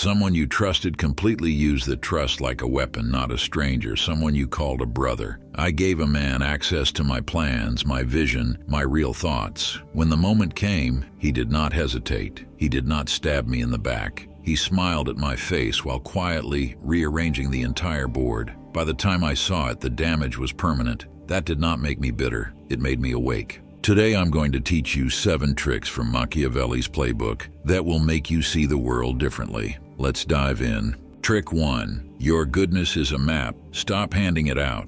Someone you trusted completely used the trust like a weapon, not a stranger, someone you called a brother. I gave a man access to my plans, my vision, my real thoughts. When the moment came, he did not hesitate. He did not stab me in the back. He smiled at my face while quietly rearranging the entire board. By the time I saw it, the damage was permanent. That did not make me bitter. It made me awake. Today I'm going to teach you 7 tricks from Machiavelli's playbook that will make you see the world differently. Let's dive in. Trick 1. Your goodness is a map. Stop handing it out.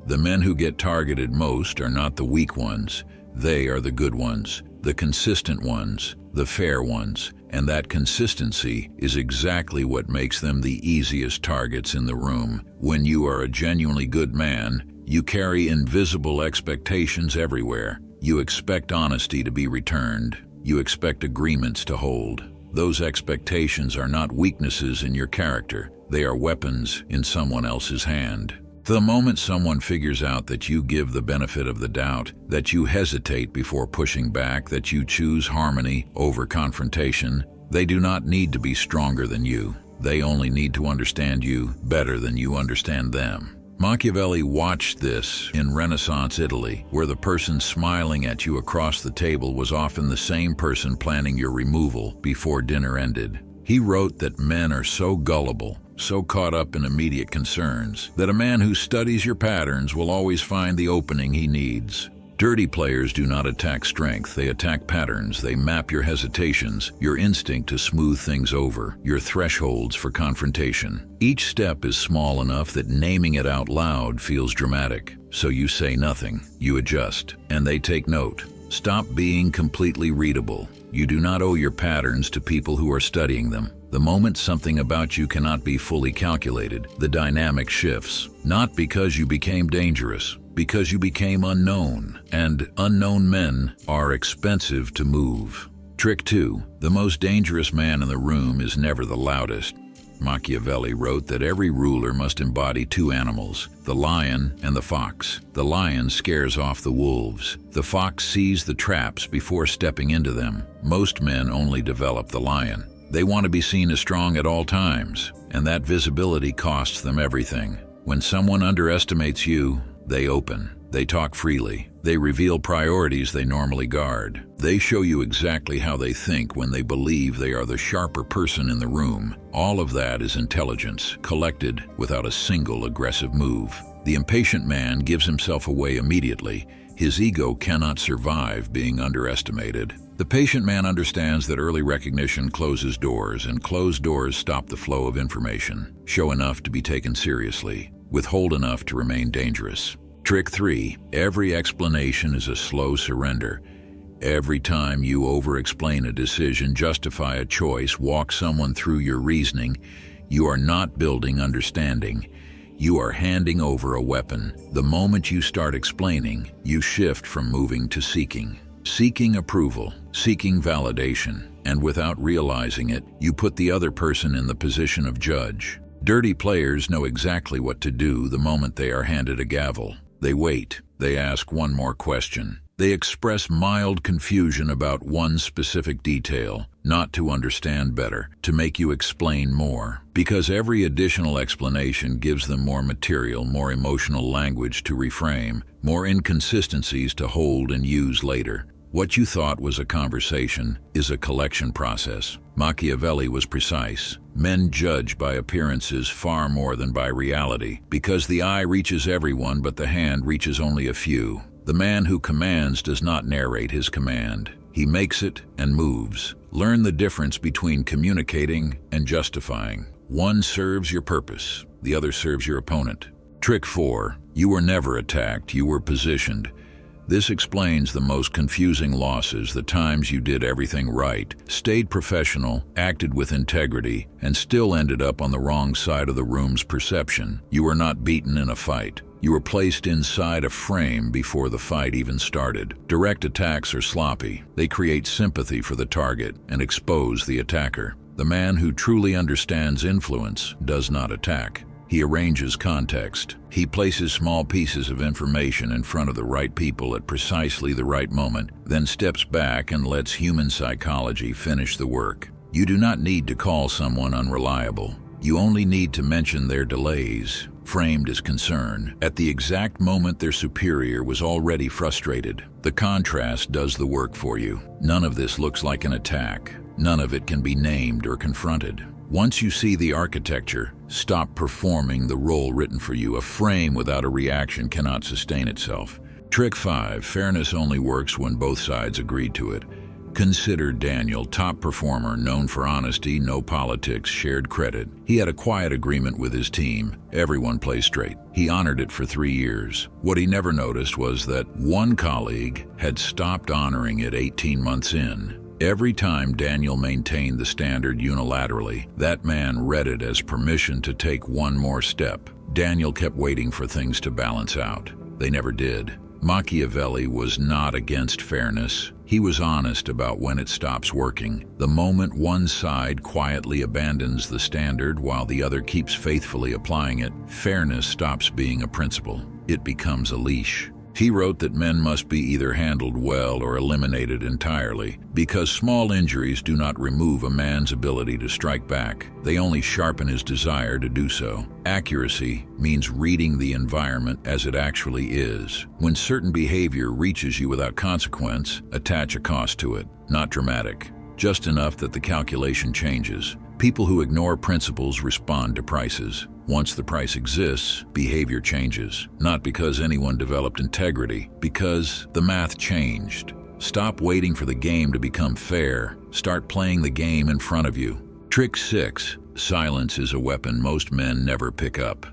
The men who get targeted most are not the weak ones. They are the good ones, the consistent ones, the fair ones. And that consistency is exactly what makes them the easiest targets in the room. When you are a genuinely good man, you carry invisible expectations everywhere. You expect honesty to be returned. You expect agreements to hold. Those expectations are not weaknesses in your character. They are weapons in someone else's hand. The moment someone figures out that you give the benefit of the doubt, that you hesitate before pushing back, that you choose harmony over confrontation, they do not need to be stronger than you. They only need to understand you better than you understand them. Machiavelli watched this in Renaissance Italy, where the person smiling at you across the table was often the same person planning your removal before dinner ended. He wrote that men are so gullible, so caught up in immediate concerns, that a man who studies your patterns will always find the opening he needs. Dirty players do not attack strength, they attack patterns. They map your hesitations, your instinct to smooth things over, your thresholds for confrontation. Each step is small enough that naming it out loud feels dramatic. So you say nothing, you adjust, and they take note. Stop being completely readable. You do not owe your patterns to people who are studying them. The moment something about you cannot be fully calculated, the dynamic shifts. Not because you became dangerous, because you became unknown, and unknown men are expensive to move. Trick 2. The most dangerous man in the room is never the loudest. Machiavelli wrote that every ruler must embody 2 animals, the lion and the fox. The lion scares off the wolves. The fox sees the traps before stepping into them. Most men only develop the lion. They want to be seen as strong at all times, and that visibility costs them everything. When someone underestimates you, they open. They talk freely. They reveal priorities they normally guard. They show you exactly how they think when they believe they are the sharper person in the room. All of that is intelligence, collected without a single aggressive move. The impatient man gives himself away immediately. His ego cannot survive being underestimated. The patient man understands that early recognition closes doors, and closed doors stop the flow of information. Show enough to be taken seriously. Withhold enough to remain dangerous. Trick 3. Every explanation is a slow surrender. Every time you over-explain a decision, justify a choice, walk someone through your reasoning, you are not building understanding. You are handing over a weapon. The moment you start explaining, you shift from moving to seeking. Seeking approval, seeking validation, and without realizing it, you put the other person in the position of judge. Dirty players know exactly what to do the moment they are handed a gavel. They wait. They ask one more question. They express mild confusion about one specific detail, not to understand better, to make you explain more. Because every additional explanation gives them more material, more emotional language to reframe, more inconsistencies to hold and use later. What you thought was a conversation is a collection process. Machiavelli was precise. Men judge by appearances far more than by reality, because the eye reaches everyone but the hand reaches only a few. The man who commands does not narrate his command. He makes it and moves. Learn the difference between communicating and justifying. One serves your purpose, the other serves your opponent. Trick 4. You were never attacked, you were positioned. This explains the most confusing losses, the times you did everything right, stayed professional, acted with integrity, and still ended up on the wrong side of the room's perception. You were not beaten in a fight. You were placed inside a frame before the fight even started. Direct attacks are sloppy. They create sympathy for the target and expose the attacker. The man who truly understands influence does not attack. He arranges context. He places small pieces of information in front of the right people at precisely the right moment, then steps back and lets human psychology finish the work. You do not need to call someone unreliable. You only need to mention their delays, framed as concern, at the exact moment their superior was already frustrated. The contrast does the work for you. None of this looks like an attack. None of it can be named or confronted. Once you see the architecture, stop performing the role written for you. A frame without a reaction cannot sustain itself. Trick 5. Fairness only works when both sides agree to it. Consider Daniel, top performer, known for honesty, no politics, shared credit. He had a quiet agreement with his team. Everyone plays straight. He honored it for 3 years. What he never noticed was that one colleague had stopped honoring it 18 months in. Every time Daniel maintained the standard unilaterally, that man read it as permission to take one more step. Daniel kept waiting for things to balance out. They never did. Machiavelli was not against fairness. He was honest about when it stops working. The moment one side quietly abandons the standard while the other keeps faithfully applying it, fairness stops being a principle. It becomes a leash. He wrote that men must be either handled well or eliminated entirely, because small injuries do not remove a man's ability to strike back. They only sharpen his desire to do so. Accuracy means reading the environment as it actually is. When certain behavior reaches you without consequence, attach a cost to it. Not dramatic, just enough that the calculation changes. People who ignore principles respond to prices. Once the price exists, behavior changes. Not because anyone developed integrity, because the math changed. Stop waiting for the game to become fair. Start playing the game in front of you. Trick 6. Silence is a weapon most men never pick up.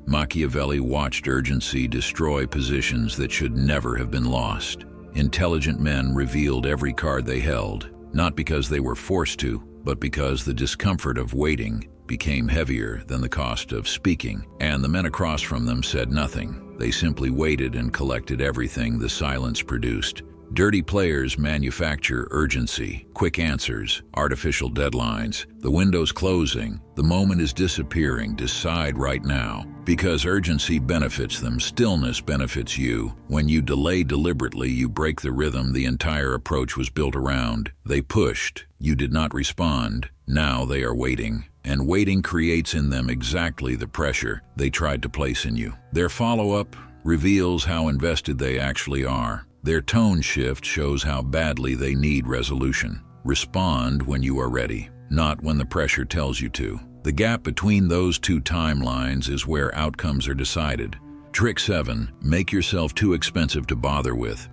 Machiavelli watched urgency destroy positions that should never have been lost. Intelligent men revealed every card they held, not because they were forced to, but because the discomfort of waiting became heavier than the cost of speaking, and the men across from them said nothing. They simply waited and collected everything the silence produced. Dirty players manufacture urgency, quick answers, artificial deadlines. The window's closing, the moment is disappearing. Decide right now. Because urgency benefits them, stillness benefits you. When you delay deliberately, you break the rhythm the entire approach was built around. They pushed. You did not respond. Now they are waiting. And waiting creates in them exactly the pressure they tried to place in you. Their follow-up reveals how invested they actually are. Their tone shift shows how badly they need resolution. Respond when you are ready, not when the pressure tells you to. The gap between those two timelines is where outcomes are decided. Trick 7. Make yourself too expensive to bother with.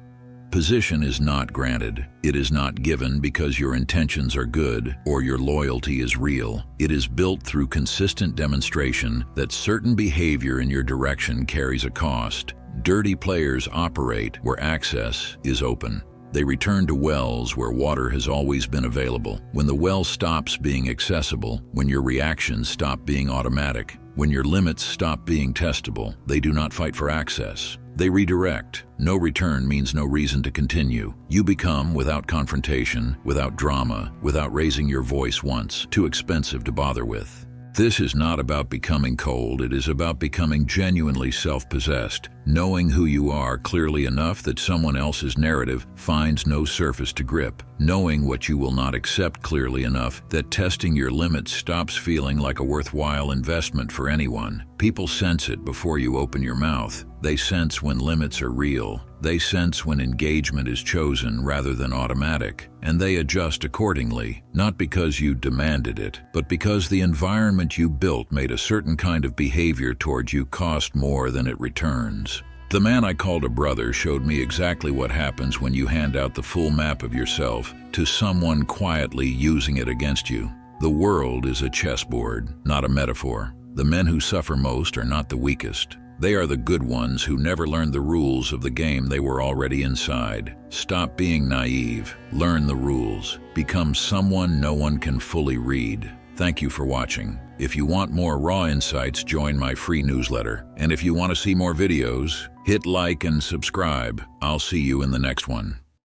Position is not granted. It is not given because your intentions are good or your loyalty is real. It is built through consistent demonstration that certain behavior in your direction carries a cost. Dirty players operate where access is open. They return to wells where water has always been available. When the well stops being accessible, when your reactions stop being automatic, when your limits stop being testable, they do not fight for access. They redirect. No return means no reason to continue. You become, without confrontation, without drama, without raising your voice once, too expensive to bother with. This is not about becoming cold, it is about becoming genuinely self-possessed, knowing who you are clearly enough that someone else's narrative finds no surface to grip, knowing what you will not accept clearly enough that testing your limits stops feeling like a worthwhile investment for anyone. People sense it before you open your mouth. They sense when limits are real. They sense when engagement is chosen rather than automatic, and they adjust accordingly, not because you demanded it, but because the environment you built made a certain kind of behavior toward you cost more than it returns. The man I called a brother showed me exactly what happens when you hand out the full map of yourself to someone quietly using it against you. The world is a chessboard, not a metaphor. The men who suffer most are not the weakest. They are the good ones who never learned the rules of the game they were already inside. Stop being naive. Learn the rules. Become someone no one can fully read. Thank you for watching. If you want more raw insights, join my free newsletter. And if you want to see more videos, hit like and subscribe. I'll see you in the next one.